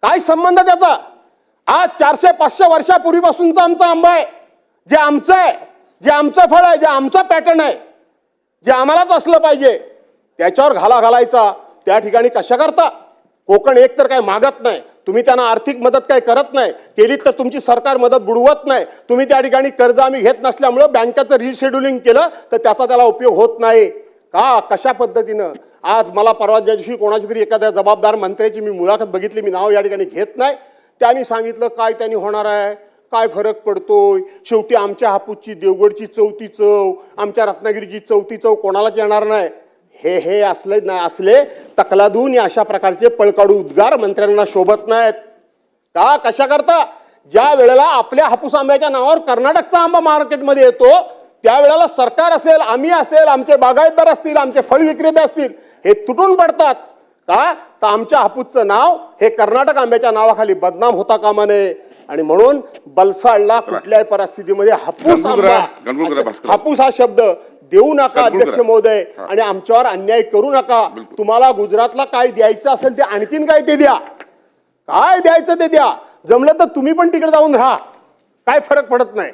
काय संबंध त्याचा? आज 400-500 वर्षापूर्वीपासूनचा आमचा आंबा आहे, जे आमचं आहे, जे आमचं फळ आहे, जे आमचा पॅटर्न आहे, जे आम्हालाच असलं पाहिजे, त्याच्यावर घाला घालायचा त्या ठिकाणी कशा करता? कोकण एक तर काय मागत नाही, तुम्ही त्यांना आर्थिक मदत काय करत नाही, केलीत तर तुमची सरकार मदत बुडवत नाही, तुम्ही त्या ठिकाणी कर्ज आम्ही घेत नसल्यामुळं बँकेचं रिशेड्युलिंग केलं तर त्याचा त्याला उपयोग होत नाही का? कशा पद्धतीनं? आज मला परवा ज्या दिवशी कोणाची तरी एखाद्या जबाबदार मंत्र्याची मी मुलाखत बघितली, मी नाव या ठिकाणी घेत नाही, त्यांनी सांगितलं काय त्यांनी होणार आहे, काय फरक पडतोय, शेवटी आमच्या हापूसची देवगडची चौथी चव, आमच्या रत्नागिरीची चौथी चव कोणालाच येणार नाही. हे असले नाही, असले तकलादून या अशा प्रकारचे पळकाडू उद्गार मंत्र्यांना शोभत नाहीत का? कशा करता? ज्या वेळेला आपल्या हापूस आंब्याच्या नावावर कर्नाटकचा आंबा मार्केटमध्ये येतो त्यावेळेला सरकार असेल, आम्ही असेल, आमचे बागायतदार असतील, आमचे फळ विक्रेते असतील, हे तुटून पडतात का? तर आमच्या हापूसचं नाव हे कर्नाटक आंब्याच्या नावाखाली बदनाम होता कामा नये. आणि म्हणून बलसाडला कुठल्याही परिस्थितीमध्ये हापूस आंबा, हापूस हा शब्द देऊ नका अध्यक्ष महोदय, आणि आमच्यावर अन्याय करू नका. तुम्हाला गुजरातला काय द्यायचं असेल ते आणखीन काय ते द्या, काय द्यायचं ते द्या, जमलं तर तुम्ही पण तिकडे जाऊन राहा, काय फरक पडत नाही.